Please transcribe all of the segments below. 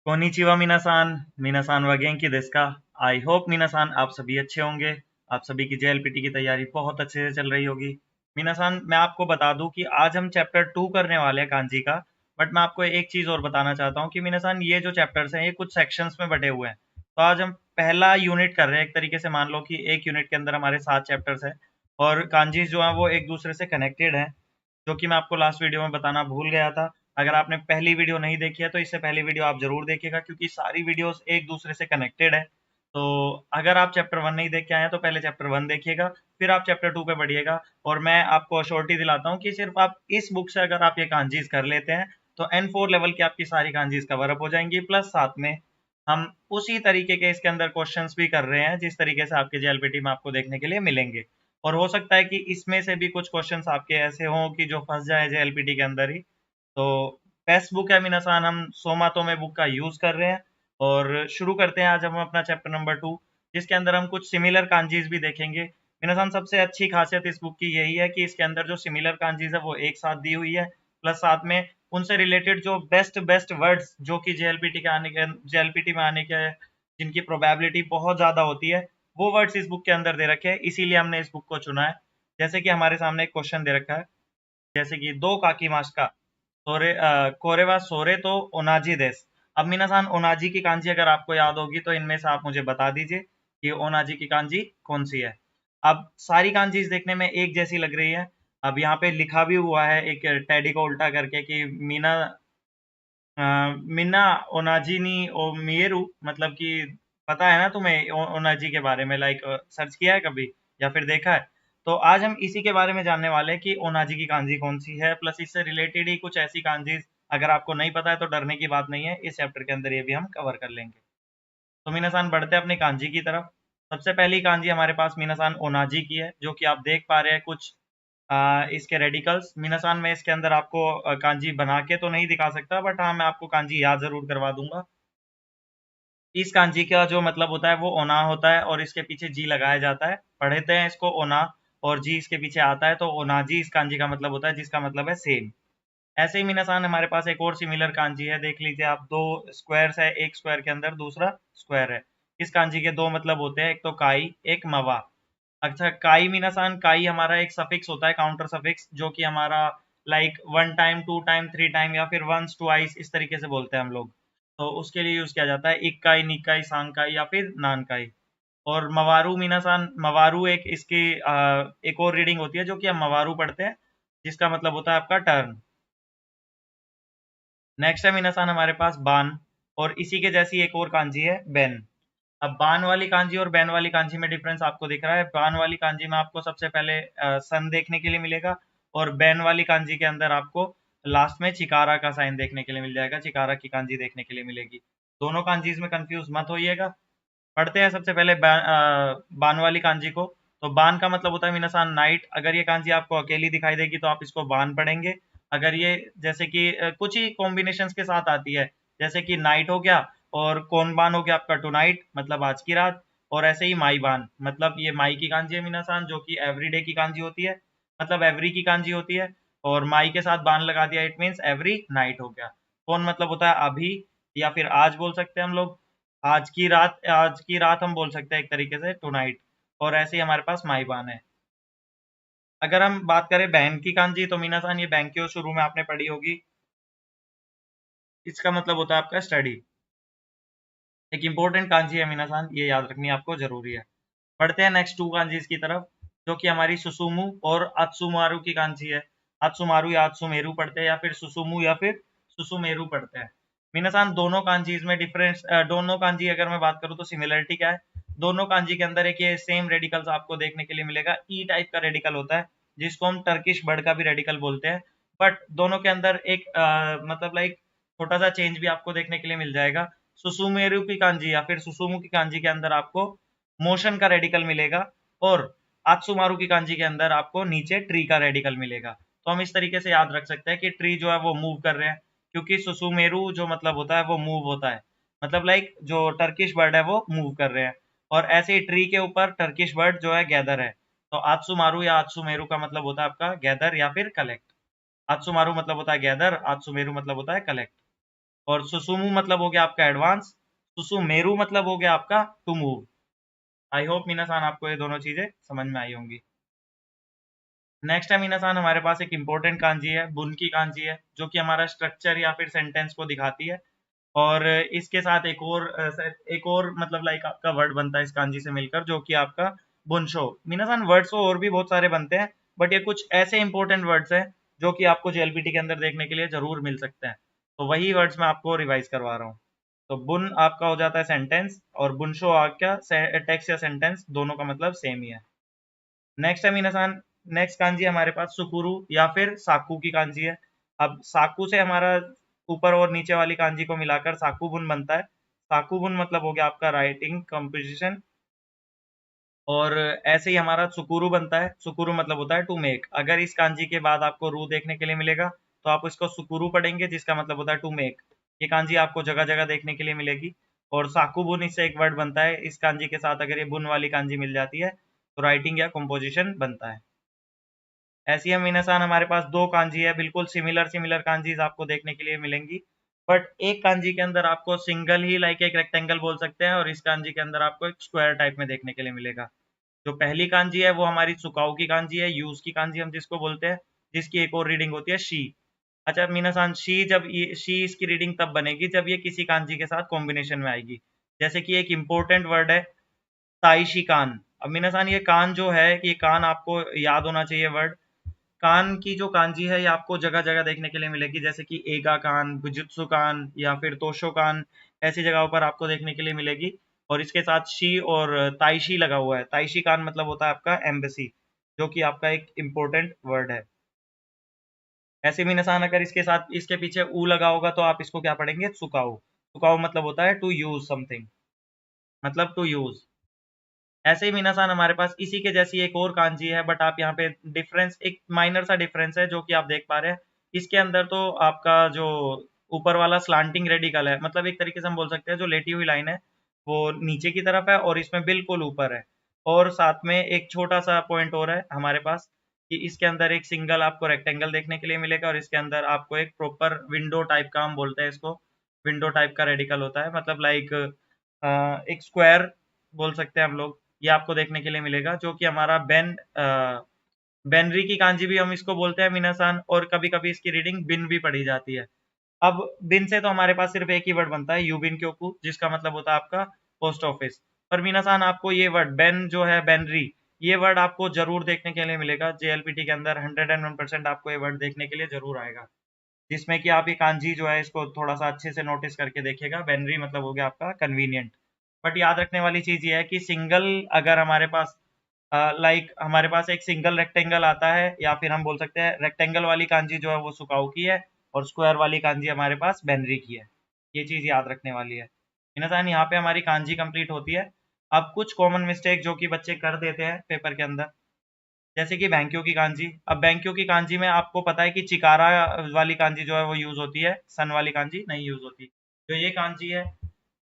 Konnichiwa मिनासान, मिनासान वा गेंकी desu का। I hope मिनासान आप सभी अच्छे होंगे। आप सभी की जेएलपीटी की तैयारी बहुत अच्छे से चल रही होगी। मिनासान मैं आपको बता दूं कि आज हम चैप्टर 2 करने वाले हैं कांजी का। बट मैं आपको एक चीज और बताना चाहता हूँ कि मिनासान ये जो चैप्टर्स हैं ये कुछ सेक्शंस में बटे हुए हैं। तो आज हम पहला यूनिट कर रहे हैं। एक तरीके से मान लो कि एक यूनिट के अंदर हमारे 7 चैप्टर्स हैं और कांजीज जो है वो एक दूसरे से कनेक्टेड हैं, जो कि मैं आपको लास्ट वीडियो में बताना भूल गया था। अगर आपने पहली वीडियो नहीं देखी है तो इससे पहली वीडियो आप जरूर देखिएगा, क्योंकि सारी वीडियोस एक दूसरे से कनेक्टेड है। तो अगर आप चैप्टर 1 नहीं देख के आए हैं तो पहले चैप्टर 1 देखिएगा, फिर आप चैप्टर 2 पे बढ़िएगा। और मैं आपको अश्योरिटी दिलाता हूँ कि सिर्फ आप इस बुक से अगर आप ये कांजीज कर लेते हैं तो N4 लेवल की आपकी सारी कांजीज कवर अप हो जाएंगी। प्लस साथ में हम उसी तरीके के इसके अंदर क्वेश्चंस भी कर रहे हैं जिस तरीके से आपके जेएलपीटी में आपको देखने के लिए मिलेंगे। और हो सकता है कि इसमें से भी कुछ क्वेश्चंस आपके ऐसे हों कि जो फंस जाए जेएलपीटी के अंदर ही। तो बेस्ट बुक है मिनासान, हम सोमाटोमे बुक का यूज कर रहे हैं। और शुरू करते हैं आज हम अपना चैप्टर नंबर 2, जिसके अंदर हम कुछ सिमिलर कांजीज भी देखेंगे। मिनासान सबसे अच्छी खासियत इस बुक की यही है कि इसके अंदर जो सिमिलर कांजीज है वो एक साथ दी हुई है। प्लस साथ में उनसे रिलेटेड जो बेस्ट बेस्ट वर्ड्स जो कि जेएलपीटी में आने के जिनकी प्रोबेबिलिटी बहुत ज्यादा होती है, वो वर्ड्स इस बुक के अंदर दे रखे हैं। इसीलिए हमने इस बुक को चुना है। जैसे कि हमारे सामने एक क्वेश्चन दे रखा है, जैसे कि दो काकी मास्का सोरे कोरेवा सोरे तो ओनाजी देस। अब मिनासान ओनाजी की कांजी अगर आपको याद होगी तो इनमें से आप मुझे बता दीजिए कि ओनाजी की कांजी कौन सी है। अब सारी कांजीज देखने में एक जैसी लग रही है। अब यहाँ पे लिखा भी हुआ है एक टेडी को उल्टा करके कि मीना मिन्ना ओनाजी नी ओ मिएरू, मतलब कि पता है ना तुम्हें ओनाजी के बारे में, लाइक सर्च किया है कभी या फिर देखा है। तो आज हम इसी के बारे में जानने वाले हैं कि ओनाजी की कांजी कौन सी है। प्लस इससे रिलेटेड ही कुछ ऐसी कांजीज अगर आपको नहीं पता है तो डरने की बात नहीं है, इस चैप्टर के अंदर ये भी हम कवर कर लेंगे। तो मीनासान बढ़ते हैं अपनी कांजी की तरफ। सबसे पहली कांजी हमारे पास मीनासान ओनाजी की है, जो कि आप देख पा रहे हैं कुछ इसके रेडिकल्स। मीनासान मैं इसके अंदर आपको कांजी बना के तो नहीं दिखा सकता, बट हाँ मैं आपको कांजी याद जरूर करवा दूंगा। इस कांजी का जो मतलब होता है वो ओना होता है और इसके पीछे जी लगाया जाता है। पढ़ते हैं इसको ओना और जी इसके पीछे आता है, तो ओनाजी इस कांजी का मतलब होता है, जिसका मतलब है सेम। ऐसे ही मीनासान हमारे पास एक और सिमिलर कांजी है, देख लीजिए आप। दो स्क्वायर्स है, एक स्क्वायर के अंदर दूसरा स्क्वायर है। इस कांजी के दो मतलब होते हैं, एक तो काई एक मवा। अच्छा, काई मीनासान, काई हमारा एक सफिक्स होता है, काउंटर सफिक्स, जो कि हमारा लाइक 1 टाइम 2 टाइम 3 टाइम या फिर वंस ट्वाइस इस तरीके से बोलते हैं हम लोग। तो उसके लिए यूज किया जाता है इक्काई निक्काई सांकाई या फिर नानकाई। और मवारू मीनासान, मवारू एक इसकी एक और रीडिंग होती है जो कि हम मवारू पढ़ते हैं, जिसका मतलब होता है आपका टर्न। नेक्स्ट है मीनासान हमारे पास बान, और इसी के जैसी एक और कांजी है बेन। अब बान वाली कांजी और बेन वाली कांजी में डिफरेंस आपको दिख रहा है। बान वाली कांजी में आपको सबसे पहले सन देखने के लिए मिलेगा, और बेन वाली कांजी के अंदर आपको लास्ट में चिकारा का साइन देखने के लिए मिल जाएगा, चिकारा की कांजी देखने के लिए मिलेगी। दोनों कांजीज में कंफ्यूज मत होइएगा। पढ़ते हैं सबसे पहले बान वाली कांजी को। तो बान का मतलब होता है मीनासान नाइट। अगर ये कांजी आपको अकेली दिखाई देगी तो आप इसको बान पढ़ेंगे। अगर ये जैसे कि कुछ ही कॉम्बिनेशंस के साथ आती है, जैसे कि नाइट हो गया और कौन बान हो गया आपका टू नाइट, मतलब आज की रात। और ऐसे ही माई बान, मतलब ये माई की कांजी है मीनासान, जो कि एवरीडे की कांजी होती है, मतलब एवरी की कांजी होती है। और माई के साथ बान लगा दिया, इट मीन्स एवरी नाइट हो गया। कौन मतलब होता है अभी, या फिर आज बोल सकते हैं हम लोग। आज की रात, आज की रात हम बोल सकते हैं एक तरीके से टू नाइट। और ऐसे ही हमारे पास माई बान है। अगर हम बात करें बहन की कांजी, तो मीनासान ये बैंक्यो शुरू में आपने पढ़ी होगी। इसका मतलब होता है आपका स्टडी। एक इंपॉर्टेंट कांजी है मीनासान, ये याद रखनी आपको जरूरी है। पढ़ते हैं नेक्स्ट टू कांजीज की तरफ, जो कि हमारी सुसुमु और अत्सुमारु की कांजी है। अत्सुमारु या अत्सुमेरु पढ़ते हैं, या फिर सुसुमु या फिर सुसुमेरु पढ़ते हैं। मीनासान दोनों कांजीज में डिफरेंस, दोनों कांजी अगर मैं बात करूँ तो सिमिलरिटी क्या है। दोनों कांजी के अंदर एक ये सेम रेडिकल्स आपको देखने के लिए मिलेगा। ई टाइप का रेडिकल होता है, जिसको हम टर्किश बर्ड का भी रेडिकल बोलते हैं। बट दोनों के अंदर एक मतलब लाइक छोटा सा चेंज भी आपको देखने के लिए मिल जाएगा। सुसुमेरु की कांजी या फिर सुसुमु की कांजी के अंदर आपको मोशन का रेडिकल मिलेगा, और आत्सुमारु की कांजी के अंदर आपको नीचे ट्री का रेडिकल मिलेगा। तो हम इस तरीके से याद रख सकते हैं कि ट्री जो है वो मूव कर रहे हैं, क्योंकि सुसुमेरु जो मतलब होता है वो मूव होता है, मतलब लाइक जो टर्किश बर्ड है वो मूव कर रहे हैं। और ऐसे ही ट्री के ऊपर टर्किश बर्ड जो है गैदर है। तो आत्सुमारु या आत्सुमेरु का मतलब होता है आपका गैदर या फिर कलेक्ट। आत्सुमारु मतलब होता है गैदर, आत्सुमेरु मतलब होता है कलेक्ट। और सुसुमु मतलब हो गया आपका एडवांस, सुसुमेरु मतलब हो गया आपका टू मूव। आई होप मीनासान आपको ये दोनों चीजें समझ में आई होंगी। नेक्स्ट है मीनासान हमारे पास एक इंपॉर्टेंट कांजी है, बुन की कांजी है, जो कि हमारा स्ट्रक्चर या फिर सेंटेंस को दिखाती है। और इसके साथ एक और मतलब लाइक आपका वर्ड बनता है इस कांजी से मिलकर, जो कि आपका बुनशो। मीनासान वर्ड्स तो और भी बहुत सारे बनते हैं, बट ये कुछ ऐसे इंपॉर्टेंट वर्ड्स हैं जो कि आपको जेएलपीटी के अंदर देखने के लिए जरूर मिल सकते हैं। तो वही वर्ड्स मैं आपको रिवाइज करवा रहा हूँ। तो बुन आपका हो जाता है सेंटेंस, और बुनशो आपका टेक्स्ट या सेंटेंस, दोनों का मतलब सेम ही है। नेक्स्ट है मीनासान, नेक्स्ट कांजी हमारे पास सुकुरु या फिर साकू की कांजी है। अब साकू से हमारा ऊपर और नीचे वाली कांजी को मिलाकर साकू बुन बनता है। साकू बुन मतलब हो गया आपका राइटिंग कंपोजिशन। और ऐसे ही हमारा सुकुरु बनता है। सुकुरु मतलब होता है टू मेक। अगर इस कांजी के बाद आपको रू देखने के लिए मिलेगा तो आप इसको सुकुरु पढ़ेंगे, जिसका मतलब होता है टू मेक। ये कांजी आपको जगह जगह देखने के लिए मिलेगी। और साकू बुन इससे एक वर्ड बनता है। इस कांजी के साथ अगर ये बुन वाली कांजी मिल जाती है तो राइटिंग या कंपोजिशन बनता है। ऐसी हम मीनासान हमारे पास दो कांजी है, बिल्कुल सिमिलर सिमिलर कांजीज आपको देखने के लिए मिलेंगी। बट एक कांजी के अंदर आपको सिंगल ही लाइक एक रेक्टेंगल बोल सकते हैं, और इस कांजी के अंदर आपको एक स्क्वायर टाइप में देखने के लिए मिलेगा। जो पहली कांजी है वो हमारी सुकाऊ की कांजी है, यूज की कांजी हम जिसको बोलते हैं, जिसकी एक और रीडिंग होती है शी। अच्छा मीनासान, शी इसकी रीडिंग तब बनेगी जब ये किसी कांजी के साथ कॉम्बिनेशन में आएगी। जैसे कि एक इंपॉर्टेंट वर्ड है ताइशी कान। अब मीनासान ये कान जो है, कि ये कान आपको याद होना चाहिए वर्ड। कान की जो कांजी है ये आपको जगह जगह देखने के लिए मिलेगी, जैसे कि एगा कान, बुजुत्सु कान या फिर तोशो कान। ऐसी जगहों पर आपको देखने के लिए मिलेगी। और इसके साथ शी और ताइशी लगा हुआ है। ताइशी कान मतलब होता है आपका एम्बेसी, जो कि आपका एक इम्पोर्टेंट वर्ड है। ऐसे भी निशान अगर इसके साथ इसके पीछे ऊ लगा होगा तो आप इसको क्या पढ़ेंगे, सुकाऊ। सुकाऊ मतलब होता है टू यूज समथिंग, मतलब टू यूज। ऐसे ही मीनासान हमारे पास इसी के जैसी एक और कांजी है, बट आप यहाँ पे डिफरेंस, एक माइनर सा डिफरेंस है जो कि आप देख पा रहे हैं। इसके अंदर तो आपका जो ऊपर वाला स्लांटिंग रेडिकल है, मतलब एक तरीके से हम बोल सकते हैं जो लेटी हुई लाइन है वो नीचे की तरफ है और इसमें बिल्कुल ऊपर है। और साथ में एक छोटा सा पॉइंट और है हमारे पास, कि इसके अंदर एक सिंगल आपको रेक्टेंगल देखने के लिए मिलेगा, और इसके अंदर आपको एक प्रॉपर विंडो टाइप का, हम बोलते हैं इसको विंडो टाइप का रेडिकल होता है, मतलब लाइक एक स्क्वायर बोल सकते हैं हम लोग। ये आपको देखने के लिए मिलेगा, जो कि हमारा बेनरी की कांजी भी हम इसको बोलते हैं मीनासान, और कभी कभी इसकी रीडिंग बिन भी पढ़ी जाती है। अब बिन से तो हमारे पास सिर्फ एक ही वर्ड बनता है, यूबिन क्योकू, जिसका मतलब होता है आपका पोस्ट ऑफिस। पर मीनासान आपको ये वर्ड बेन जो है, बेनरी, ये वर्ड आपको जरूर देखने के लिए मिलेगा जेएलपीटी के अंदर। 101% आपको ये वर्ड देखने के लिए जरूर आएगा, जिसमें कि आप ये कांजी जो है इसको थोड़ा सा अच्छे से नोटिस करके देखिएगा। बेनरी मतलब हो गया आपका कन्वीनियंट। बट याद रखने वाली चीज ये है कि सिंगल, अगर हमारे पास लाइक हमारे पास एक सिंगल रेक्टेंगल आता है, या फिर हम बोल सकते हैं रेक्टेंगल वाली कांजी जो है वो सुकाऊ की है, और स्क्वायर वाली कांजी हमारे पास बेनरी की है। ये चीज याद रखने वाली है। इनसान यहाँ पे हमारी कांजी कंप्लीट होती है। अब कुछ कॉमन मिस्टेक जो कि बच्चे कर देते हैं पेपर के अंदर, जैसे कि बैंक्यो की कांजी। अब बैंक्यो की कांजी में आपको पता है कि चिकारा वाली कांजी जो है वो यूज होती है, सन वाली कांजी नहीं यूज होती। जो ये कांजी है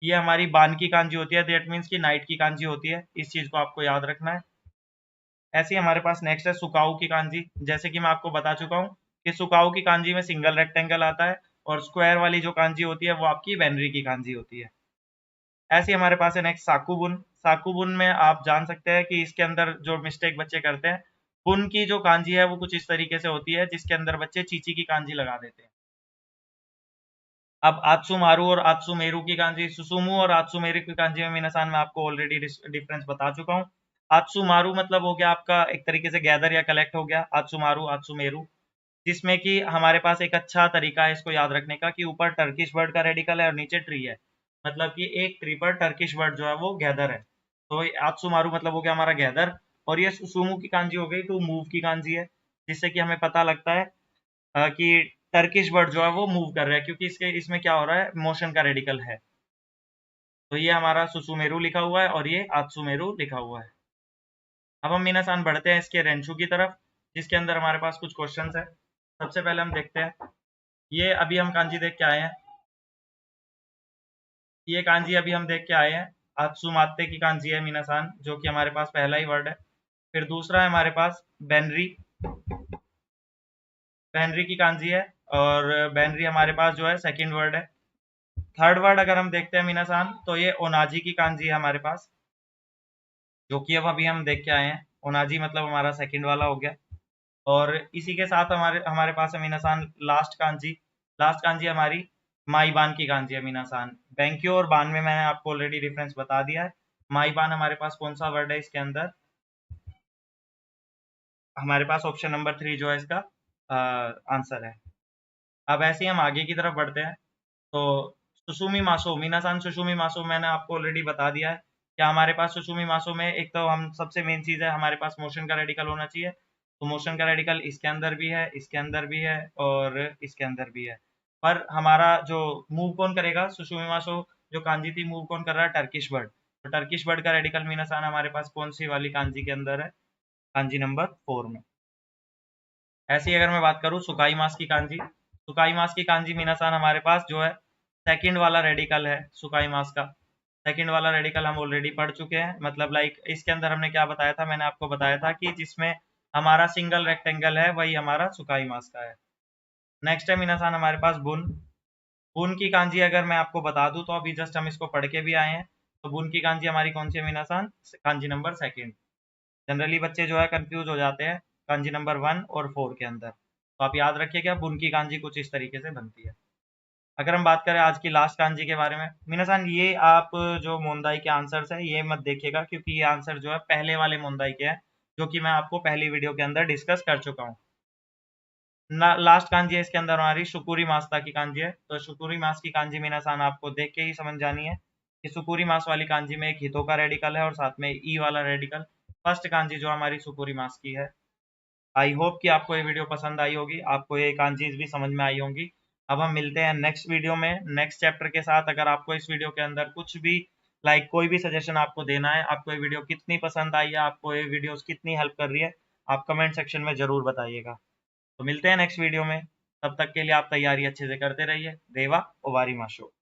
ये हमारी बान की कांजी होती है, दैट मीन्स की नाइट की कांजी होती है। इस चीज को आपको याद रखना है। ऐसे ही हमारे पास नेक्स्ट है सुकाऊ की कांजी। जैसे कि मैं आपको बता चुका हूँ कि सुकाऊ की कांजी में सिंगल रेक्टेंगल आता है, और स्क्वायर वाली जो कांजी होती है वो आपकी वेनरी की कांजी होती है। ऐसे ही हमारे पास है नेक्स्ट साकुबुन। साकुबुन में आप जान सकते हैं कि इसके अंदर जो मिस्टेक बच्चे करते हैं, बुन की जो कांजी है वो कुछ इस तरीके से होती है, जिसके अंदर बच्चे चीची की कांजी लगा देते हैं। अब आत्सुमारु और आत्सुमेरु की कांजी, सुसुमु और आत्सुमेरु की कांजी में मीनासान मैं आपको ऑलरेडी डिफरेंस बता चुका हूँ। आत्सुमारु मतलब हो गया आपका एक तरीके से गैदर या कलेक्ट हो गया, आत्सुमारु आत्सुमेरु, जिसमें कि हमारे पास एक अच्छा तरीका है इसको याद रखने का, कि ऊपर टर्किश वर्ड का रेडिकल है और नीचे ट्री है। मतलब कि एक ट्री पर टर्किश वर्ड जो है वो गैदर है। तो आत्सुमारु मतलब हो गया हमारा गैदर। और ये सुसुमु की कांजी हो गई टू मूव की कांजी है, जिससे कि हमें पता लगता है कि टर्किश वर्ड जो है वो मूव कर रहा है, क्योंकि इसके इसमें क्या हो रहा है, मोशन का रेडिकल है। तो ये हमारा सुसुमेरु लिखा हुआ है और ये आत्सुमेरु लिखा हुआ है। अब हम मीनासान बढ़ते हैं इसके रेंशु की तरफ, जिसके अंदर हमारे पास कुछ क्वेश्चंस है। सबसे पहले हम देखते हैं, ये अभी हम कांजी देख के आए हैं। ये कांजी अभी हम देख के आए हैं, आत्सुमाते की कांजी है मीनासान, जो कि हमारे पास पहला ही वर्ड है। फिर दूसरा है हमारे पास बेनरी। बेनरी की कांजी है, और बेनरी हमारे पास जो है सेकंड वर्ड है। थर्ड वर्ड अगर हम देखते हैं मीनासान, तो ये ओनाजी की कांजी है हमारे पास, जो कि अब अभी हम देख के आए हैं। ओनाजी मतलब हमारा सेकंड वाला हो गया। और इसी के साथ हमारे हमारे पास है मीनासान लास्ट कांजी। लास्ट कांजी हमारी माईबान की कांजी है मीनासान। बैंक्यो और बान में मैंने आपको ऑलरेडी डिफरेंस बता दिया है। माईबान हमारे पास कौन सा वर्ड है इसके अंदर, हमारे पास ऑप्शन नंबर 3 जो है इसका आंसर है। अब ऐसे ही हम आगे की तरफ बढ़ते हैं। तो सुसुमी मासो मीनासान, सुसुमी मासो मैंने आपको ऑलरेडी बता दिया है। क्या हमारे पास सुसुमी मासो में एक तो हम सबसे मेन चीज है हमारे पास मोशन का रेडिकल होना चाहिए। तो मोशन का रेडिकल इसके अंदर भी है, इसके अंदर भी है और इसके अंदर भी है। पर हमारा जो मूव कौन करेगा, सुसुमी मासो जो कांजी थी मूव कौन कर रहा है, टर्किश बर्ड। तो टर्किश बर्ड का रेडिकल मीनासान हमारे पास कौन सी वाली कांजी के अंदर है, कांजी नंबर 4 में। ऐसे ही अगर मैं बात करूँ सुकाई मास की कांजी, सुकाई मास की कांजी मीनासान हमारे पास जो है सेकंड वाला रेडिकल है सुकाई मास का। सेकंड वाला रेडिकल हम ऑलरेडी पढ़ चुके हैं, मतलब लाइक इसके अंदर हमने क्या बताया था, मैंने आपको बताया था कि जिसमें हमारा सिंगल रेक्टेंगल है वही हमारा सुकाई मास का है। नेक्स्ट है मीनासान हमारे पास बुन। बुन की कांजी अगर मैं आपको बता दूं तो अभी जस्ट हम इसको पढ़ के भी आए हैं। तो बुन की कांजी हमारी कौन सी है मीनासान, कांजी नंबर सेकंड। जनरली बच्चे जो है कंफ्यूज हो जाते हैं कांजी नंबर 1 और 4 के अंदर। तो आप याद रखिएगा बुन की कांजी कुछ इस तरीके से बनती है। अगर हम बात करें आज की लास्ट कांजी के बारे में मीनासान, ये आप जो मोंदाई के आंसर्स है ये मत देखिएगा, क्योंकि ये आंसर जो है पहले वाले मोंदाई के हैं, जो कि मैं आपको पहली वीडियो के अंदर डिस्कस कर चुका हूँ। लास्ट कांजी है इसके अंदर हमारी शुकुरी मास्ता की कांजी है। तो शुकुरी मास की कांजी मीनासान आपको देख के ही समझ जानी है कि शुकुरी मास वाली कांजी में एक हितो का रेडिकल है और साथ में ई वाला रेडिकल। फर्स्ट कांजी जो हमारी शुकुरी मास की है। आई होप कि आपको ये वीडियो पसंद आई होगी, आपको ये कांजीज भी समझ में आई होंगी। अब हम मिलते हैं नेक्स्ट वीडियो में नेक्स्ट चैप्टर के साथ। अगर आपको इस वीडियो के अंदर कुछ भी लाइक कोई भी सजेशन आपको देना है, आपको ये वीडियो कितनी पसंद आई है, आपको ये वीडियोस कितनी हेल्प कर रही है, आप कमेंट सेक्शन में जरूर बताइएगा। तो मिलते हैं नेक्स्ट वीडियो में, तब तक के लिए आप तैयारी अच्छे से करते रहिए। देवा ओवारी माशो।